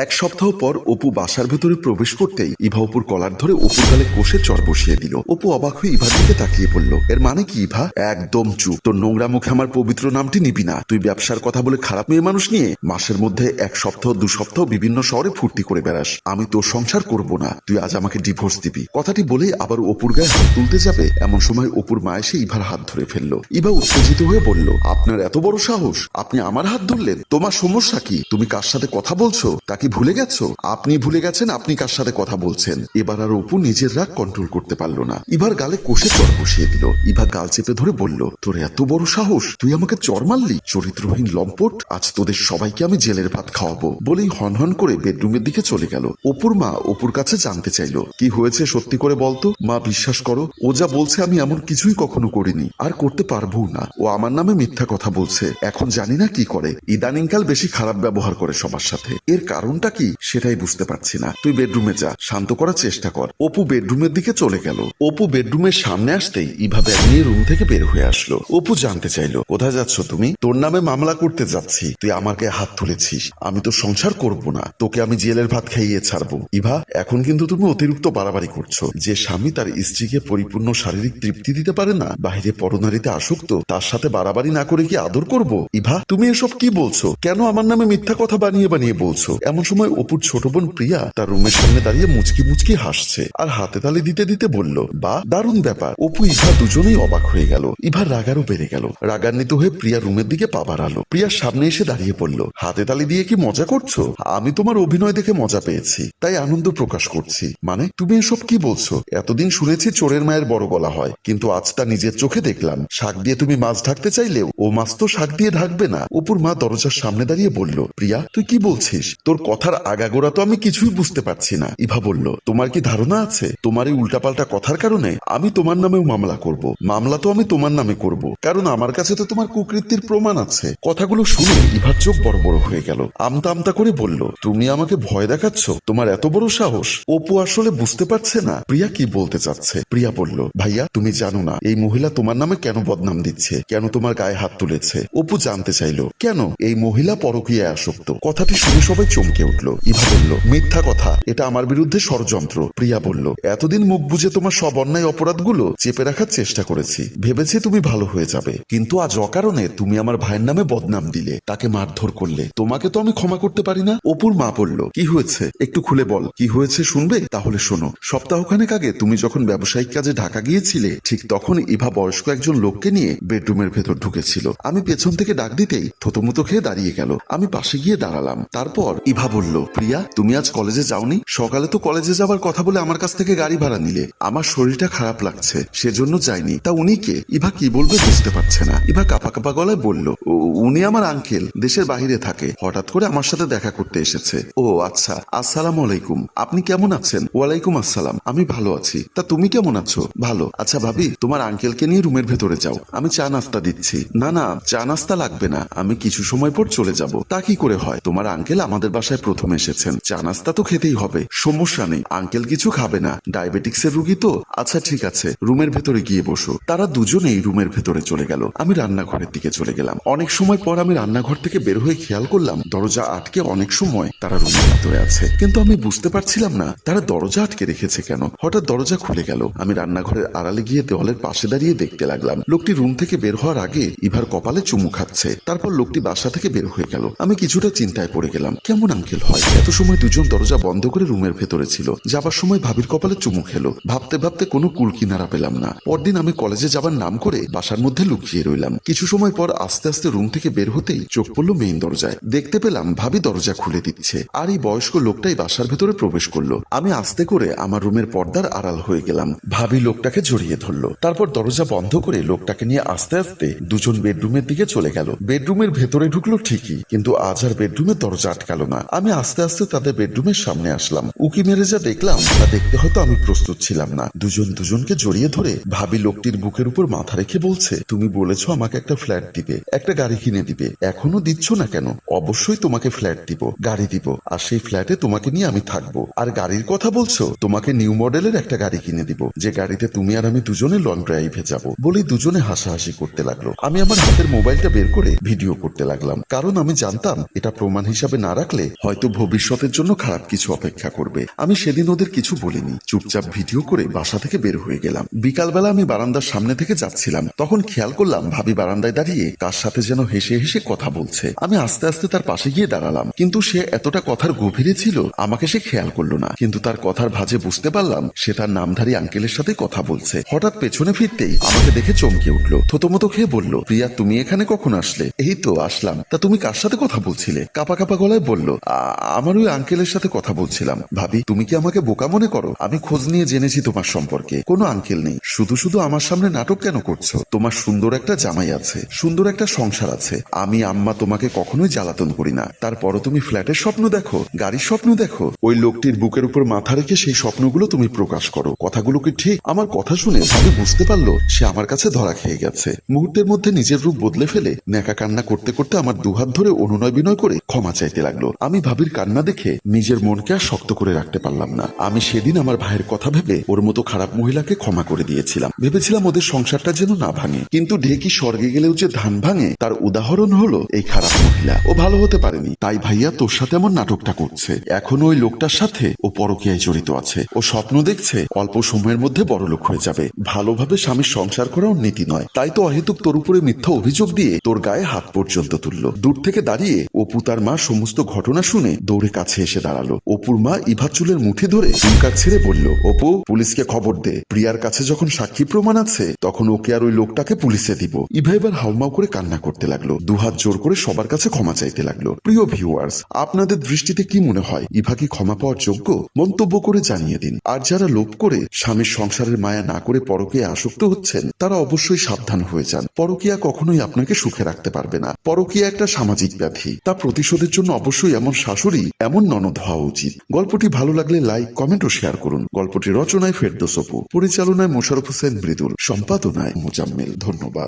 এক সপ্তাহ পর অপু বাসার ভেতরে প্রবেশ করতেই ইভা অপুর কলার ধরে অপুর গালে কষে চর বসিয়ে দিল। অপু অবাক হয়ে ইভার দিকে তাকিয়ে পড়ল। এর মানে কি ইভা? একদম চুপ। তোর নোংরা মুখে আমার পবিত্র নামটি নিবি না। তুই ব্যবসার কথা বলে খারাপ মেয়ে মানুষ নিয়ে মাসের মধ্যে এক সপ্তাহ দু সপ্তাহ বিভিন্ন শহরে ফুর্তি করে বেড়াস। আমি তোর সংসার করব না। তুই আজ আমাকে ডিভোর্স দিবি। কথাটি বলেই আবার অপুর গায়ে হাত তুলতে যাবে এমন সময় অপুর মা এসে ইভার হাত ধরে ফেললো। ইভা উত্তেজিত হয়ে বলল, আপনার এত বড় সাহস, আপনি আমার হাত ধরলেন? তোমার সমস্যা কি? তুমি কার সাথে কথা বলছো তা কি ভুলে গেছো? আপনি ভুলে গেছেন আপনি কার সাথে কথা বলছেন। এবার আর অপু নিজের রাগ কন্ট্রোল করতে পারলো না। ইভার গালে কষে চর বসিয়ে দিল। ইভা গাল চেপে ধরে বলল, তোর এত বড় সাহস, তুই আমাকে চর মারলি? চরিত্রহীন লম্পট, আজ তোদের সবাইকে আমি জেলের ভাত খাওয়াবো। বলেই হনহন করে বেডরুমের দিকে চলে গেল। অপুর মা অপুর কাছে জানতে চাইলো, কি হয়েছে সত্যি করে বলতো। মা, বিশ্বাস করো, ও যা বলছে আমি এমন কিছুই কখনো করিনি, আর করতে পারবো না। ও আমার নামে মিথ্যা কথা বলছে। এখন জানি না কি করে। ইদানিংকাল বেশি খারাপ ব্যবহার করে সবার সাথে। এর কারণটা কি সেটাই বুঝতে পারছি না। তুই বেডরুমে যা, শান্ত করার চেষ্টা কর। অপু বেডরুমের দিকে চলে গেল। অপু বেডরুমের সামনে আসতেই ইভা ব্যাগ নিয়ে রুম থেকে বের হয়ে আসলো। অপু জানতে চাইলো, কোথায় যাচ্ছ তুমি? তোর নামে মামলা করতে যাচ্ছি। তুই আমার গায়ে হাত তুলেছিস। আমি তো সংসার করব না। তোকে আমি জেলের ভাত খাইয়ে ছাড়বো। ইভা, এখন কিন্তু তুমি অতিরিক্ত বাড়াবাড়ি করছো। যে স্বামী তার স্ত্রীকে পরিপূর্ণ শারীরিক তৃপ্তি দিতে পারে না, বাহিরে পরনারীতে আসক্ত, তার সাথে বাড়াবাড়ি না করে কি আদর করব? ইভা, তুমি এসব কি বলছো? কেন আমার নামে মিথ্যা কথা বানিয়ে বানিয়ে বলছো? এমন সময় অপুর ছোট বোন প্রিয়া তার রুমের সামনে দাঁড়িয়ে মুচকি মুচকি হাসছে আর হাতে তালি দিতে দিতে বলল, বা দারুণ ব্যাপার। অপু ইভা দুজনেই অবাক হয়ে গেল। ইভার রাগারও বেড়ে গেল। রাগান্বিত হয়ে প্রিয়া রুমের দিকে পা বাড়ালো। প্রিয়ার সামনে এসে দাঁড়িয়ে পড়ল। হাতে তালি দিয়ে কি মজা করছো? আমি তোমার অভিনয় দেখে মজা পেয়েছি, তাই আনন্দ প্রকাশ করছি। মানে তুমি এসব কি বলছো? এতদিন শুনেছি চোরের মায়ের বড় গলা হয়, কিন্তু আজ তা নিজের চোখে দেখলাম। শাক দিয়ে তুমি মাছ ঢাকতে চাইলেও ও মাছ তো শাক দিয়ে ঢাকবে না। অপুর মা দরজার সামনে দাঁড়িয়ে বলল, প্রিয়া, তুই কি বলছিস? তোর কথার আগাগোড়া তো আমি কিছুই বুঝতে পারছি না। ইভা বলল, তোমার কি ধারণা আছে তোমার এই উল্টাপাল্টা কথার কারণে আমি তোমার নামেও মামলা করব? মামলা তো আমি তোমার নামে করব, কারণ আমার কাছে তো তোমার কুকৃতির প্রমাণ আছে। কথাগুলো শুনে ইভার চোখ বড় বড় হয়ে গেল। আমতা আমতা করে বলল, তুমি আমাকে ভয় দেখাচ্ছ? তোমার এত বড় সাহস? অপু আসলে বুঝতে পারছে না প্রিয়া কি বলতে চাচ্ছে। প্রিয়া বলল, ভাইয়া, তুমি জানো না এই মহিলা তোমার নামে কেন বদনাম দিচ্ছে, কেন তোমার গায়ে হাত তুলেছে? অপু জানতে চাইলো, কেন? এই মহিলা পরকীয়ায় আসক্ত। কথাটি শুনে সবাই চমকে উঠল। ইভা বলল, মিথ্যা কথা, এটা আমার বিরুদ্ধে ষড়যন্ত্র। প্রিয়া বলল, এতদিন মুখ বুঝে তোমার সব অন্যায় অপরাধগুলো চেপে রাখার চেষ্টা করেছি, ভেবেছি তুমি ভালো হয়ে যাবে, কিন্তু আজ অকারণে তুমি আমার ভাইয়ের নামে বদনাম দিলে, তাকে মারধর করলে। তোমাকে তো আমি ক্ষমা করতে পারি না। অপুর মা বলল, কি হয়েছে একটু খুলে বল। কি হয়েছে শুনবে? তাহলে শোনো। সপ্তাহখানেক আগে তুমি যখন ব্যবসায়িক কাজে ঢাকা গিয়েছিলে, ঠিক তখন ইভা বয়স্ক একজন লোককে নিয়ে বেডরুমের ভেতর ঢুকেছিল। আমি পেছন থেকে ডাক দিতেই থতমতো খেয়ে দাঁড়িয়ে গেল। আমি পাশে গিয়ে দাঁড়ালাম। তারপর ইভা বলল, প্রিয়া, তুমি আজ কলেজে যাওনি? সকালে তো কলেজে যাবার কথা বলে আমার কাছ থেকে গাড়ি ভাড়া নিলে। আমার শরীরটা খারাপ লাগছে, সেজন্য যাইনি। তা উনি কে? ইভা কি বলবে বুঝতে পারছে না। ইভা কাঁপা কাঁপা গলায় বলল, উনি আমার আঙ্কেল, দেশের বাহিরে থাকে, হঠাৎ করে আমার সাথে দেখা করতে এসেছে। ও আচ্ছা, আসসালামু আলাইকুম। আপনি কেমন আছেন? ওয়ালাইকুম আসসালাম। আমি ভালো আছি। তা তুমি কেমন আছো? ভালো। আচ্ছা ভাবি, তোমার আঙ্কেলকে নিয়ে রুমের ভেতরে যাও, আমি চা নাস্তা দিচ্ছি। না না, চা নাস্তা লাগবে না, আমি কিছু সময় পর চলে যাব। তা কি করে হয়? তোমার আঙ্কেল আমাদের বাসায় প্রথম এসেছেন, চা নাস্তা তো খেতেই হবে। সমস্যা নেই, আঙ্কেল কিছু খাবে না, ডায়াবেটিক্সের রুগী তো। আচ্ছা ঠিক আছে, রুমের ভেতরে গিয়ে বসো। তারা দুজনেই রুমের ভেতরে চলে গেল। আমি রান্নাঘরের দিকে চলে গেলাম। অনেক সময় পর আমি রান্নাঘর থেকে বের হয়ে খেয়াল করলাম দরজা আটকে অনেক সময় তারা রুমের ভেতরে আছে, কিন্তু আমি বুঝতে পারছিলাম না তারা দরজা আটকে রেখেছে কেন। হঠাৎ দরজা খুলে গেল। আমি রান্নাঘরের আড়ালে গিয়ে দেওয়ালের পাশে দাঁড়িয়ে দেখতে লাগলাম লোকটি রুম থেকে বের হওয়ার আগে ইভার কপালে চুমু খাচ্ছে। তারপর লোকটি বাসা থেকে বের হয়ে গেল। আমি কিছুটা চিন্তায় পড়ে গেলাম, কেমন আঙ্কেল হয়, এত সময় দুজন দরজা বন্ধ করে রুমের ভেতরে ছিল, যাবার সময় ভাবির কপালে চুমু খেলো। ভাবতে ভাবতে কোনো কুল কিনারা পেলাম না। পরদিন আমি কলেজে যাবার নাম করে বাসার মধ্যে লুকিয়ে রইলাম। কিছু সময় পর আস্তে আস্তে রুম থেকে বের হতেই চোখ পড়লো মেইন দরজায়। দেখতে পেলাম ভাবি দরজা খুলে দিচ্ছে, আর এই বয়স্ক লোকটাই বাসার ভেতরে প্রবেশ করলো। আমি আস্তে করে আমার রুমের পর্দার আড়াল হয়ে গেলাম। ভাবি লোকটাকে জড়িয়ে ধরলো। তারপর দরজা বন্ধ করে লোকটাকে নিয়ে আস্তে আস্তে দুজন বেডরুমের দিকে চলে গেল। বেডরুমের ভেতরে ঢুকলো ঠিকই, কিন্তু আজ আর বেডরুমের দরজা আটকালো না। আমি আস্তে আস্তে তাদের বেডরুমের সামনে আসলাম। উকি মেরে যা দেখলাম তা দেখতে হয়তো আমি প্রস্তুত ছিলাম না। দুজন দুজনকে জড়িয়ে ধরে ভাবি লোকটির বুকের উপর মাথা রেখে বলছে, তুমি বলেছো আমাকে একটা ফ্ল্যাট দিবে, একটা গাড়ি কিনে দিবে, এখনো দিচ্ছ না কেন? অবশ্যই তোমাকে ফ্ল্যাট দিব, গাড়ি দিব, আর সেই ফ্ল্যাটে তোমাকে নিয়ে আমি থাকবো। আর গাড়ির কথা বলছো, তোমাকে নিউ মডেলের একটা গাড়ি কিনে দিব, যে গাড়িতে তুমি আর আমি দুজনে লং ড্রাইভে যাবো। বলেই দুজনে হাসাহাসি করতে লাগলো। আমি আমার হাতের মোবাইলটা বের করে ভিডিও করতে লাগলাম, কারণ আমি জানতাম এটা প্রমাণ হিসাবে না রাখলে হয়তো ভবিষ্যতের জন্য খারাপ কিছু অপেক্ষা করবে। আমি সেদিন ওদের কিছু বলিনি, চুপচাপ ভিডিও করে বাসা থেকে বের হয়ে গেলাম। বিকালবেলা আমি বারান্দার সামনে থেকে যাচ্ছিলাম, তখন খেয়াল করলাম ভাবি বারান্দায় দাঁড়িয়ে কার সাথে যেন হেসে হেসে কথা বলছে। আমি আস্তে আস্তে তার পাশে গিয়ে দাঁড়ালাম, কিন্তু সে এতটা কথার গভীরে ছিল আমাকে সে খেয়াল করলো না। কিন্তু তার কথার ভাঁজে বুঝতে পারলাম সে তার নামধারী আঙ্কেলের সাথে কথা বলছে। হঠাৎ পেছনে ফিরতেই আমাকে দেখে চমকে উঠলো, থতমত খেয়ে বলল, প্রিয়া তুমি এখানে কখন আসলে? এই তো আসলাম। তা তুমি কার সাথে কথা বলছিলে? কাপা কাপা গলায় বলল, আমার ওই আঙ্কেলের সাথে কথা বলছিলাম। ভাবি তুমি কি আমাকে বোকা মনে করো? আমি খোঁজ নিয়ে জেনেছি তোমার সম্পর্কে কোনো আঙ্কেল নেই। শুধু শুধু আমার সামনে নাটক কেন করছো? তোমার সুন্দর একটা জামাই আছে, সুন্দর একটা সংসার আছে। আমি আম্মা তোমাকে কখনোই জ্বালাতন করি না, তারপরও তুমি ফ্ল্যাটের স্বপ্ন দেখো, গাড়ির স্বপ্ন দেখো। ওই লোকটির বুকের উপর মাথা রেখে সেই স্বপ্নগুলো তুমি প্রকাশ করো। কথাগুলো কি ঠিক? আমার কথা শুনে ভাবি বুঝতে পারলো সে আমার কাছে ধরা খেয়ে গেছে। মুহূর্তের মধ্যে নিজের রূপ বদলে ফেলে নেকা কান্না করতে করতে আমার দুহাত ধরে অনুনয় বিনয় করে ক্ষমা চাইতে লাগলো। আমি ভাবির কান্না দেখে নিজের মনকে আর শক্ত করে রাখতে পারলাম না। আমি সেদিন আমার ভাইয়ের কথা ভেবে ওর মতো খারাপ মহিলাকে ক্ষমা করে দিয়েছিলাম। ভেবেছিলাম ওদের সংসারটা যেন না ভাঙে, কিন্তু ঢেকি স্বর্গে গেলেও যে ধান ভাঙে তার উদাহরণ হলো এই খারাপ মহিলা। ও ভালো হতে পারেনি, তাই ভাইয়া তোর সাথে এমন নাটকটা করছে। এখন ওই লোকটার সাথে ও পরকীয়ায় জড়িত আছে। ও স্বপ্ন দেখছে অল্প সময়ের মধ্যে বড়লোক হয়ে যাবে। ভালোভাবে স্বামীর সংসার করা ওর নীতি নয়, তাই তো অহেতুক তোর উপরে মিথ্যা অভিযোগ দিয়ে তোর গায়ে হাত পর্যন্ত তুললো। দূর থেকে দাঁড়িয়ে অপু তার মা সমস্ত ঘটনা শুনে দৌড়ে কাছে এসে দাঁড়ালো। অপুর মা ইভা চুলের মুঠি ধরে হুঙ্কার ছেড়ে বলল, অপু পুলিশকে খবর দে। প্রিয়ার কাছে যখন সাক্ষী প্রমাণ আছে তখন ওকে আর ওই লোকটাকে পুলিশে দিব। ইভা এবার হাউমাউ করে কান্না করতে লাগলো, দুহাত জোর করে সবার কাছে ক্ষমা চাইতে লাগলো। প্রিয় ভিউয়ার্স, আপনাদের দৃষ্টিতে কি মনে হয় ইভা কি ক্ষমা পাওয়ার যোগ্য? মন্তব্য করে জানিয়ে দিন। আর যারা লোভ করে স্বামীর সংসারের মায়া না করে পরকীয়ায় আসক্ত হচ্ছেন তারা অবশ্যই সাবধান হয়ে যান। পরকীয়া কখনোই আপনাকে সুখে রাখতে পারবে না। পরকীয়া একটা সামাজিক ব্যাধি, তা প্রতিশোধের জন্য অবশ্যই এমন শাশুড়ি এমন ননদ হওয়া উচিত। গল্পটি ভালো লাগলে লাইক কমেন্ট ও শেয়ার করুন। গল্পটি রচনায় ফেরদৌস অপু, পরিচালনায় মোশাররফ হোসেন মৃদুল, সম্পাদনায় মোজাম্মেল। ধন্যবাদ।